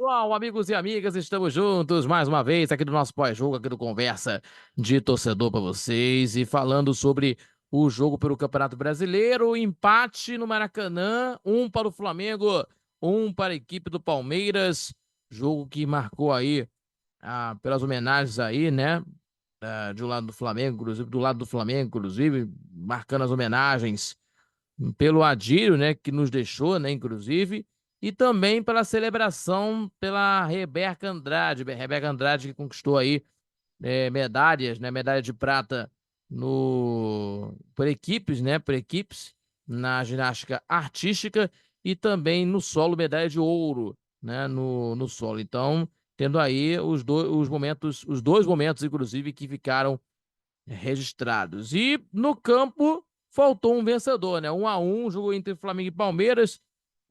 pessoal, amigos e amigas, estamos juntos mais uma vez aqui do nosso pós-jogo, aqui do Conversa de Torcedor para vocês e falando sobre o jogo pelo Campeonato Brasileiro, empate no Maracanã, um para o Flamengo, um para a equipe do Palmeiras, jogo que marcou aí pelas homenagens aí, né, de um lado do Flamengo, inclusive, do lado do Flamengo, inclusive, marcando as homenagens pelo Adílio, né, que nos deixou, né, inclusive, e também pela celebração pela Rebeca Andrade que conquistou aí medalhas, né, medalha de prata por equipes, né, por equipes na ginástica artística e também no solo medalha de ouro, né, no solo. Então, tendo aí os dois momentos, inclusive, que ficaram registrados. E no campo faltou um vencedor, né? 1-1, jogo entre Flamengo e Palmeiras.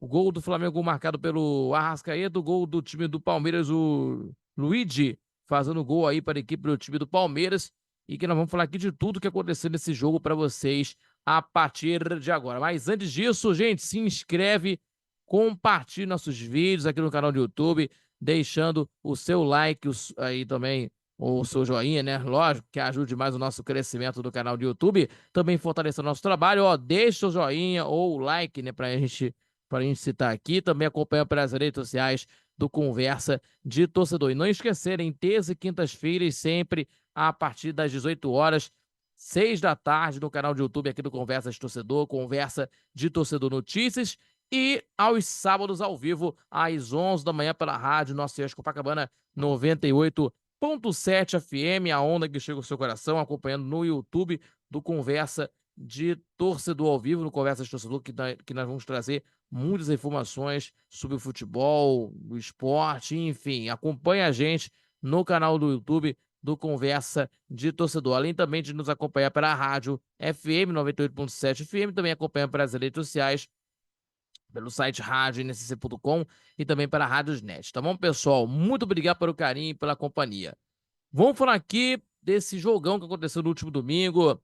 O gol do Flamengo marcado pelo Arrascaeta, o gol do time do Palmeiras, o Luigi, fazendo gol aí para a equipe do time do Palmeiras. E que nós vamos falar aqui de tudo que aconteceu nesse jogo para vocês a partir de agora. Mas antes disso, gente, se inscreve, compartilhe nossos vídeos aqui no canal do YouTube, deixando o seu like aí também o seu joinha, né? Lógico que ajude mais o nosso crescimento do canal do YouTube, também fortalecer o nosso trabalho, ó, deixa o joinha ou o like, né, pra gente citar aqui, também acompanha pelas redes sociais do Conversa de Torcedor. E não esquecerem, terça e quintas-feiras, sempre a partir das 18 horas, 6 da tarde, no canal do YouTube aqui do Conversa de Torcedor, Conversa de Torcedor Notícias, e aos sábados ao vivo, às 11 da manhã, pela rádio Nossa Copacabana 98.7 FM, a onda que chega ao seu coração, acompanhando no YouTube do Conversa de Torcedor ao vivo, no Conversa de Torcedor, que nós vamos trazer muitas informações sobre o futebol, o esporte, enfim, acompanha a gente no canal do YouTube do Conversa de Torcedor, além também de nos acompanhar pela rádio FM 98.7 FM, também acompanha pelas redes sociais, pelo site radionSC.com e também pela Rádiosnet. Tá bom, pessoal? Muito obrigado pelo carinho e pela companhia. Vamos falar aqui desse jogão que aconteceu no último domingo,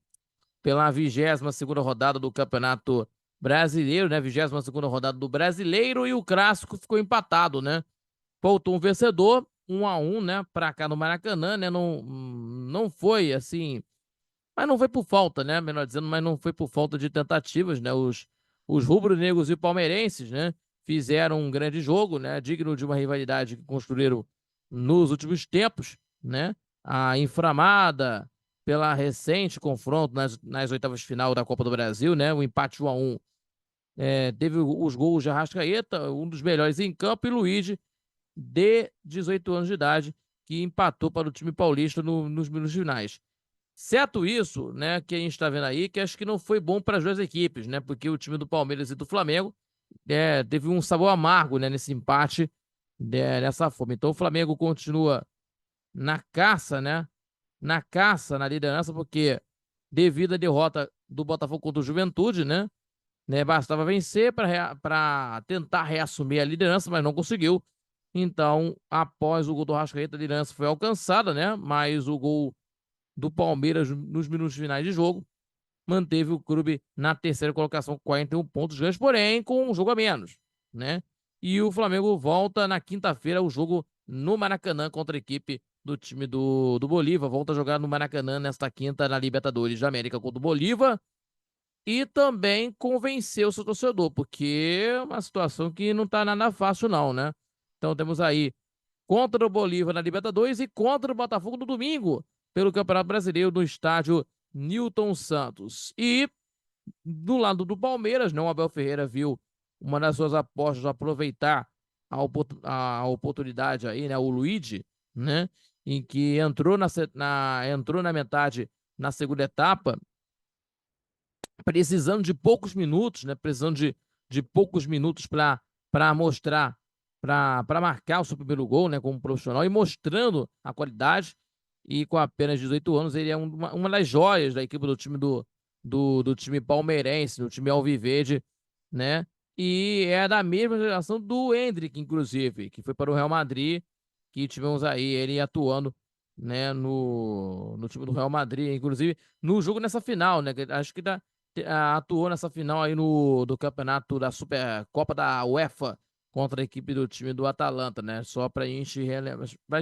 pela 22ª rodada do Campeonato Brasileiro, né? 22ª rodada do Brasileiro, e o clássico ficou empatado, né? Faltou um vencedor, 1-1, né? Pra cá no Maracanã, né? Não foi assim, mas não foi por falta, né? Melhor dizendo, mas não foi por falta de tentativas, né? Os rubro-negros e palmeirenses, né? Fizeram um grande jogo, né? Digno de uma rivalidade que construíram nos últimos tempos, né? A inflamada pela recente confronto nas oitavas de final da Copa do Brasil, né? O empate 1-1. Teve os gols de Arrascaeta, um dos melhores em campo, e Luigi, de 18 anos de idade, que empatou para o time paulista nos minutos finais. Certo isso, né, que a gente está vendo aí, que acho que não foi bom para as duas equipes, né, porque o time do Palmeiras e do Flamengo teve um sabor amargo, né, nesse empate, dessa forma. Então o Flamengo continua na caça, né, na liderança, porque devido à derrota do Botafogo contra o Juventude, né, bastava vencer para tentar reassumir a liderança, mas não conseguiu. Então, após o gol do Arrascaeta, a liderança foi alcançada, né, mas o gol do Palmeiras nos minutos finais de jogo manteve o clube na terceira colocação com 41 pontos ganhos, porém com um jogo a menos, né? E o Flamengo volta na quinta-feira o jogo no Maracanã contra a equipe do time do Bolívar, volta a jogar no Maracanã nesta quinta na Libertadores da América contra o Bolívar, e também convencer o seu torcedor, porque é uma situação que não tá nada fácil não, né? Então temos aí contra o Bolívar na Libertadores e contra o Botafogo no domingo, pelo Campeonato Brasileiro, no estádio Newton Santos. E do lado do Palmeiras, o Abel Ferreira viu uma das suas apostas aproveitar a oportunidade aí, né, o Luigi, né, em que entrou na metade na segunda etapa, precisando de poucos minutos, né, precisando de poucos minutos para mostrar, para marcar o seu primeiro gol, né, como profissional, e mostrando a qualidade. E com apenas 18 anos, ele é uma das joias da equipe do time do time palmeirense, do time alviverde, né? E é da mesma geração do Endrick, inclusive, que foi para o Real Madrid, que tivemos aí ele atuando, né, no time do Real Madrid, inclusive no jogo nessa final, né? Acho que atuou nessa final aí do campeonato da Supercopa da UEFA contra a equipe do time do Atalanta, né? Só para a gente relembrar, para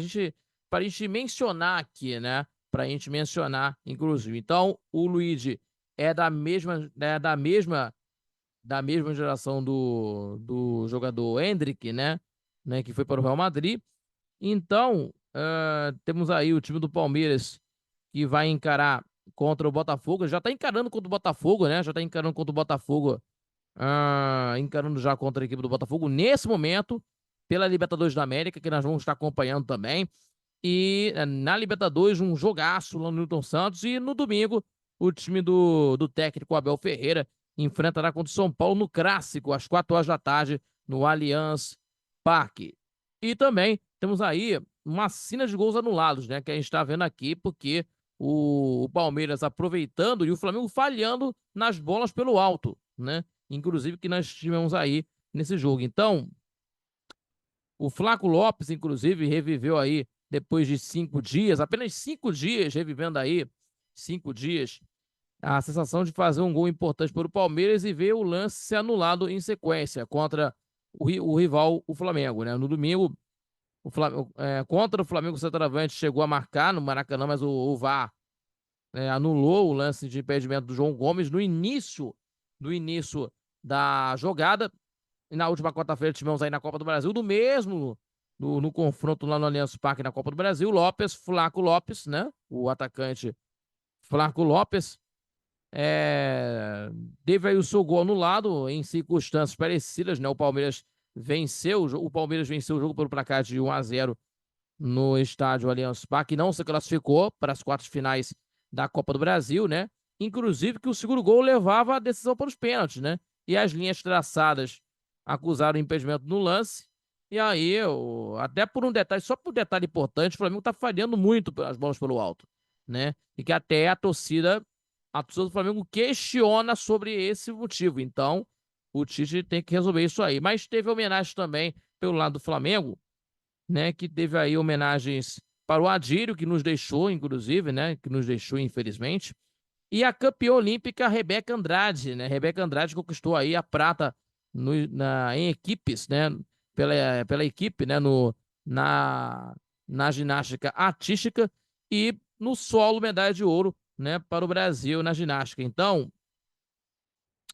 a gente mencionar aqui, né? Para a gente mencionar, inclusive. Então, o Luigi é da mesma, né, da mesma geração do jogador Endrick, né? Que foi para o Real Madrid. Então, temos aí o time do Palmeiras que vai encarar contra o Botafogo. Já tá encarando contra o Botafogo, né? Já tá encarando contra o Botafogo, encarando já contra a equipe do Botafogo nesse momento, pela Libertadores da América, que nós vamos estar acompanhando também. E na Libertadores, um jogaço lá no Newton Santos. E no domingo, o time do técnico Abel Ferreira enfrentará contra o São Paulo no Clássico, às 4 horas da tarde, no Allianz Parque. E também temos aí uma cena de gols anulados, né? Que a gente está vendo aqui, porque o Palmeiras aproveitando e o Flamengo falhando nas bolas pelo alto, né? Inclusive que nós tivemos aí nesse jogo. Então, o Flaco Lopes, inclusive, reviveu aí depois de 5 dias, apenas 5 dias, revivendo aí 5 dias, a sensação de fazer um gol importante para o Palmeiras e ver o lance ser anulado em sequência contra o rival, o Flamengo, né? No domingo, o Flamengo, contra o Flamengo, o centroavante chegou a marcar no Maracanã, mas o VAR anulou o lance de impedimento do João Gomes no início da jogada. E na última quarta-feira tivemos aí na Copa do Brasil, no confronto lá no Allianz Parque na Copa do Brasil, Flaco Lopes, né? O atacante Flaco Lopes teve aí o seu gol anulado em circunstâncias parecidas, né? O Palmeiras venceu o jogo pelo placar de 1-0 no estádio Allianz Parque, não se classificou para as quartas finais da Copa do Brasil, né? Inclusive que o segundo gol levava a decisão para os pênaltis, né? E as linhas traçadas acusaram o impedimento no lance. E aí, até por um detalhe, só por um detalhe importante, o Flamengo tá falhando muito as bolas pelo alto, né? E que até a torcida do Flamengo questiona sobre esse motivo. Então, o Tite tem que resolver isso aí. Mas teve homenagem também pelo lado do Flamengo, né? Que teve aí homenagens para o Adílio, que nos deixou, inclusive, né? Que nos deixou, infelizmente. E a campeã olímpica Rebeca Andrade, né? Rebeca Andrade conquistou aí a prata em equipes, né? Pela equipe, né? Na ginástica artística e no solo medalha de ouro, né? Para o Brasil na ginástica. Então,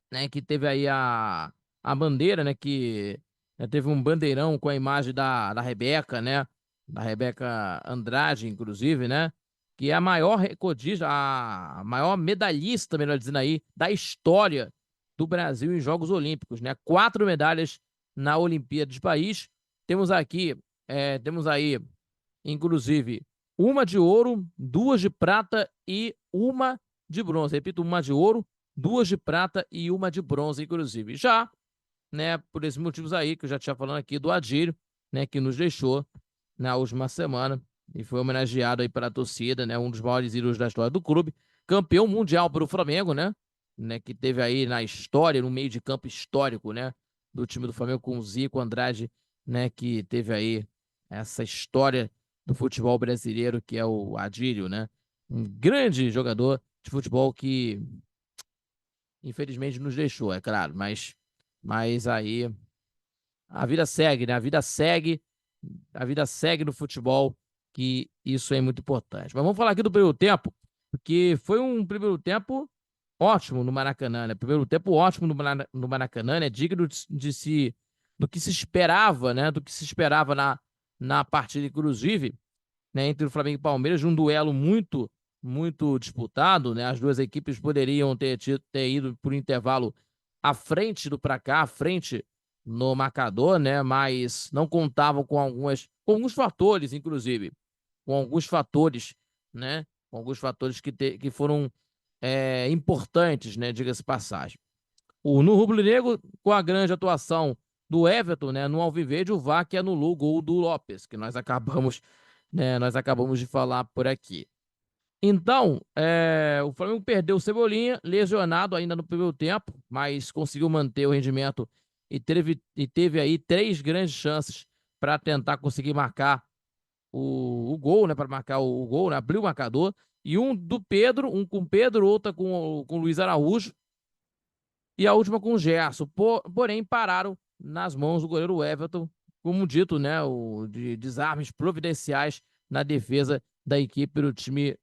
né? Que teve aí a bandeira, né? Que teve um bandeirão com a imagem da Rebeca, né? Da Rebeca Andrade, inclusive, né? Que é a maior recordista, a maior medalhista, melhor dizendo aí, da história do Brasil em Jogos Olímpicos, né? 4 medalhas na Olimpíada de Paris. Temos aí, inclusive, uma de ouro, 2 de prata e uma de bronze. Repito, uma de ouro, 2 de prata e uma de bronze, inclusive. Já, né, por esses motivos aí que eu já tinha falando aqui do Adílio, né, que nos deixou na última semana e foi homenageado aí pela torcida, né, um dos maiores ídolos da história do clube, campeão mundial para o Flamengo, né, que teve aí na história, no meio de campo histórico, né, do time do Flamengo com o Zico Andrade, né, que teve aí essa história do futebol brasileiro que é o Adílio, né, um grande jogador de futebol que infelizmente nos deixou, é claro, mas aí a vida segue, né? A vida segue no futebol, que isso é muito importante. Mas vamos falar aqui do primeiro tempo, porque foi um primeiro tempo ótimo no Maracanã, né? Primeiro tempo ótimo no Maracanã, né? Digno do que se esperava, né? Do que se esperava na partida, inclusive, né? Entre o Flamengo e o Palmeiras, de um duelo muito, muito disputado, né? As duas equipes poderiam ter ido por intervalo à frente do placar, à frente no marcador, né? Mas não contavam com alguns fatores, inclusive, com alguns fatores, né? Com alguns fatores que foram importantes, né? Diga-se passagem. No rubro-negro, com a grande atuação do Everton, né? No Alviverde, o VAR que anulou o gol do Lopes, que nós acabamos de falar por aqui. Então, o Flamengo perdeu o Cebolinha, lesionado ainda no primeiro tempo, mas conseguiu manter o rendimento e teve aí 3 grandes chances para tentar conseguir marcar o gol, né? Para marcar o gol, né? Abrir o marcador. E um do Pedro, um com o Pedro, outra com o Luiz Araújo. E a última com o Gerson. Porém, pararam nas mãos do goleiro Everton, como dito, né, de desarmes providenciais na defesa da equipe do time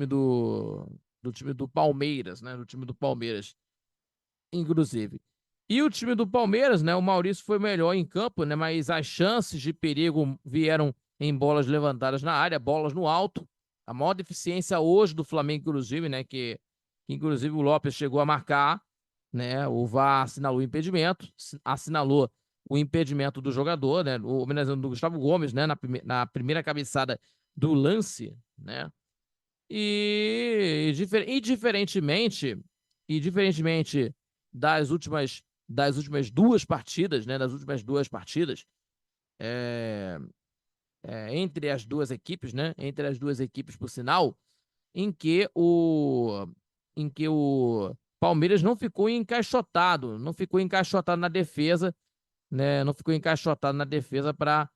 do Palmeiras, né, do time do Palmeiras, inclusive. E o time do Palmeiras, né, o Maurício foi melhor em campo, né, mas as chances de perigo vieram em bolas levantadas na área, bolas no alto. A maior deficiência hoje do Flamengo, inclusive, né, que inclusive o Lopes chegou a marcar, né, o VAR assinalou o impedimento, assinalou o impedimento do jogador, né, o homenageando do Gustavo Gomes, né, na primeira cabeçada do lance, né, diferentemente das últimas duas partidas, né? Das últimas duas partidas, é, entre as duas equipes, né? Entre as duas equipes, por sinal, em que o, em que o Palmeiras não ficou encaixotado na defesa, né? Não ficou encaixotado na defesa para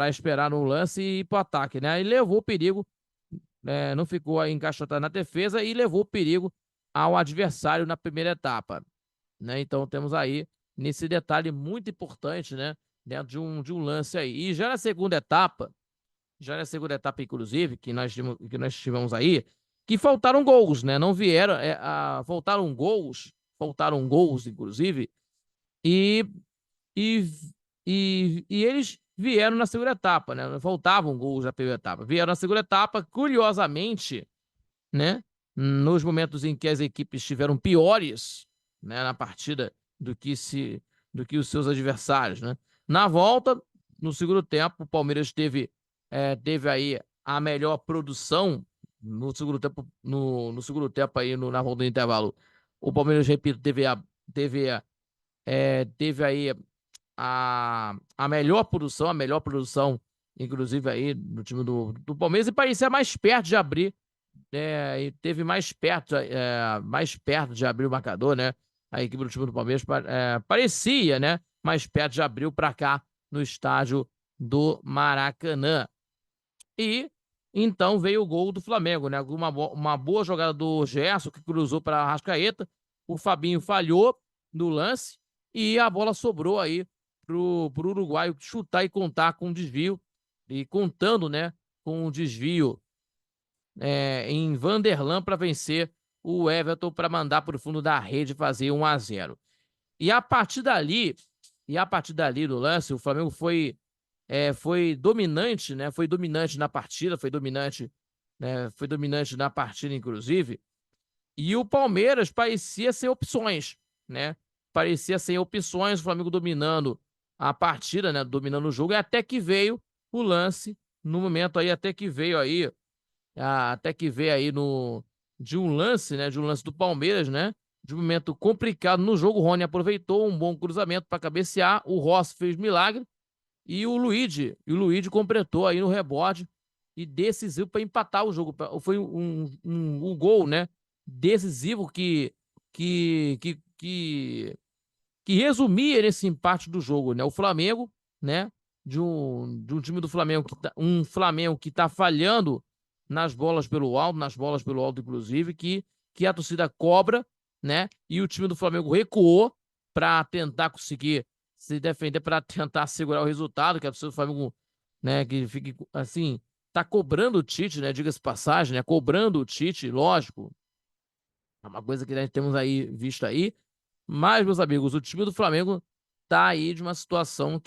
esperar no lance e ir para o ataque, né? E levou o perigo, não ficou encaixotado na defesa e levou perigo ao adversário na primeira etapa, né? Então temos aí nesse detalhe muito importante, né? Dentro de um lance aí. E já na segunda etapa, inclusive, que nós tivemos aí, que faltaram gols, né? Não vieram, faltaram gols, inclusive, e, e, e eles vieram na segunda etapa, né? Faltavam gols na primeira etapa. Vieram na segunda etapa, curiosamente, né? Nos momentos em que as equipes estiveram piores, né, na partida do que os seus adversários, né? Na volta, no segundo tempo, o Palmeiras teve aí a melhor produção no segundo tempo, no segundo tempo aí na volta do intervalo. O Palmeiras, repito, teve aí a melhor produção, inclusive aí no time do Palmeiras, e parecia mais perto de abrir, e teve mais perto de abrir o marcador, né? A equipe do time do Palmeiras parecia, né? Mais perto de abrir o placar no estádio do Maracanã. E então veio o gol do Flamengo, né? Uma boa jogada do Gerson, que cruzou para a Arrascaeta. O Fabinho falhou no lance e a bola sobrou aí pro uruguaio chutar e contar com o desvio. E contando, né? Com o desvio em Vanderlan para vencer o Everton para mandar para o fundo da rede fazer 1-0. E a partir dali, do lance, o Flamengo foi dominante, né? Foi dominante na partida, foi dominante, né? Foi dominante na partida, inclusive. E o Palmeiras parecia sem opções, né? Parecia sem opções, o Flamengo dominando a partida, né? Dominando o jogo, e até que veio o lance, no momento aí, até que veio aí de um lance, né? De um lance do Palmeiras, né? De um momento complicado no jogo. O Rony aproveitou um bom cruzamento para cabecear. O Rossi fez milagre. E o Luigi completou aí no rebote e decisivo para empatar o jogo. Foi um gol, né? Decisivo que resumia nesse empate do jogo, né? O Flamengo, né? De um time do Flamengo um Flamengo que tá falhando nas bolas pelo alto, inclusive, que a torcida cobra, né? E o time do Flamengo recuou para tentar conseguir se defender, para tentar segurar o resultado, que a torcida do Flamengo, né? Que fique assim, tá cobrando o Tite, né? Diga-se passagem, né? Cobrando o Tite, lógico. É uma coisa que nós temos aí visto aí. Mas, meus amigos, o time do Flamengo tá aí de uma situação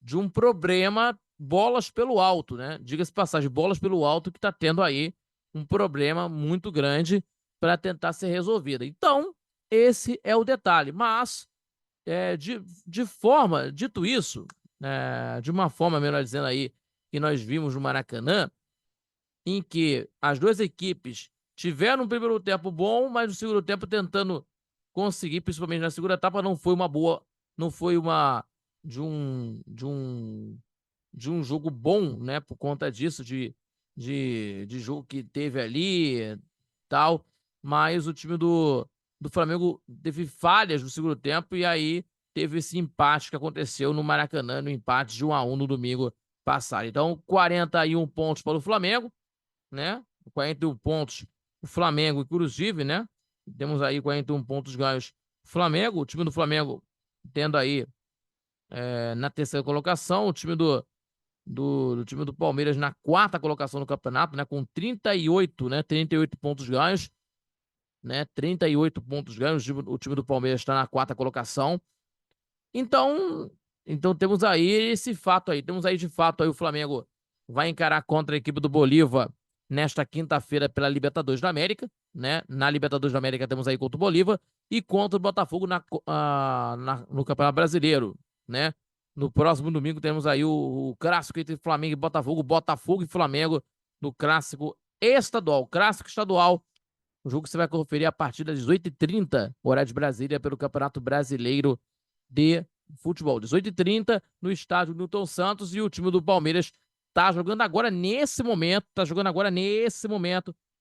de um problema bolas pelo alto, né? Diga-se passagem, bolas pelo alto que tá tendo aí um problema muito grande para tentar ser resolvido. Então, esse é o detalhe. Mas, dito isso, de uma forma, melhor dizendo aí, que nós vimos no Maracanã, em que as duas equipes tiveram um primeiro tempo bom, mas no segundo tempo tentando conseguir, principalmente na segunda etapa, não foi uma boa, não foi uma de um jogo bom, né? Por conta disso, de jogo que teve ali, tal. Mas o time do Flamengo teve falhas no segundo tempo e aí teve esse empate que aconteceu no Maracanã, no empate de 1-1 no domingo passado. Então, 41 pontos para o Flamengo, né? 41 pontos o Flamengo, inclusive, né? Temos aí 41 pontos ganhos. Flamengo, o time do Flamengo tendo aí na terceira colocação, o time do time do Palmeiras na quarta colocação no campeonato, né, com 38, né, 38 pontos ganhos, né, 38 pontos ganhos, o time do Palmeiras está na quarta colocação. Então, temos aí esse fato aí, temos aí de fato aí o Flamengo vai encarar contra a equipe do Bolívar nesta quinta-feira pela Libertadores da América, né? Na Libertadores da América temos aí contra o Bolívar e contra o Botafogo no Campeonato Brasileiro, né? No próximo domingo temos aí o clássico entre Flamengo e Botafogo, Botafogo e Flamengo no clássico estadual. Clássico estadual, o jogo que você vai conferir a partir das 18h30, horário de Brasília, pelo Campeonato Brasileiro de Futebol. 18h30 no estádio Newton Santos, e o time do Palmeiras tá jogando agora nesse momento,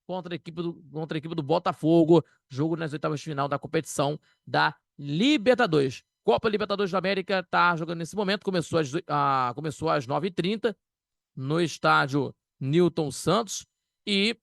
contra a equipe do Botafogo, jogo nas oitavas de final da competição da Libertadores. Copa Libertadores da América tá jogando nesse momento, começou às 9h30 no estádio Newton Santos, e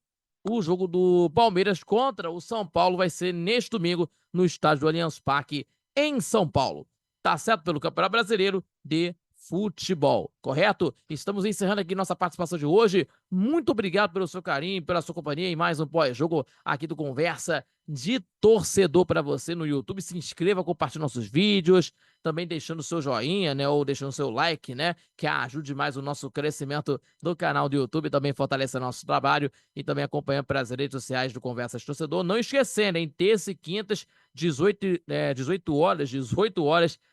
o jogo do Palmeiras contra o São Paulo vai ser neste domingo no estádio do Allianz Parque, em São Paulo. Tá certo? Pelo Campeonato Brasileiro de Futebol, correto? Estamos encerrando aqui nossa participação de hoje. Muito obrigado pelo seu carinho, pela sua companhia em mais um pós-jogo aqui do Conversa de Torcedor para você no YouTube. Se inscreva, compartilhe nossos vídeos, também deixando seu joinha, né, ou deixando seu like, né, que ajude mais o nosso crescimento do canal do YouTube, também fortalece nosso trabalho, e também acompanha pelas redes sociais do Conversa de Torcedor. Não esquecendo, em terça e quintas, 18 horas,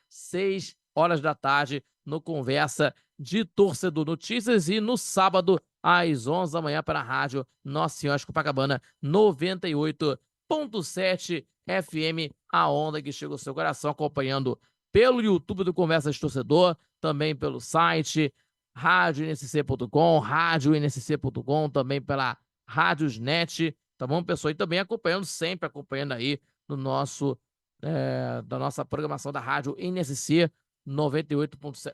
6 horas da tarde, no Conversa de Torcedor Notícias, e no sábado, às 11 da manhã, para a rádio Nossa Senhora de Copacabana, 98.7 FM, a onda que chega ao seu coração, acompanhando pelo YouTube do Conversa de Torcedor, também pelo site radioNSC.com, também pela Radiosnet, tá bom, pessoal? E também sempre acompanhando aí no da nossa programação da Rádio NSC 98.7,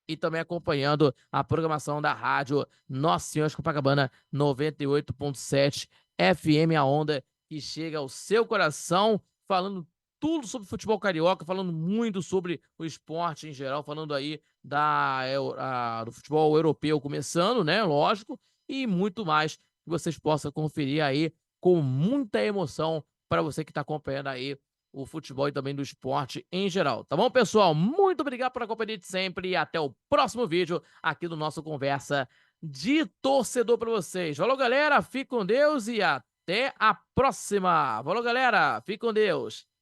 e também acompanhando a programação da Rádio Nossa Senhora de Copacabana 98.7 FM, a onda que chega ao seu coração, falando tudo sobre futebol carioca, falando muito sobre o esporte em geral, falando aí do futebol europeu começando, né? Lógico, e muito mais que vocês possam conferir aí com muita emoção para você que está acompanhando aí o futebol e também do esporte em geral. Tá bom, pessoal? Muito obrigado pela companhia de sempre e até o próximo vídeo aqui do nosso Conversa de Torcedor para vocês. Falou, galera. Fique com Deus e até a próxima. Falou, galera. Fique com Deus.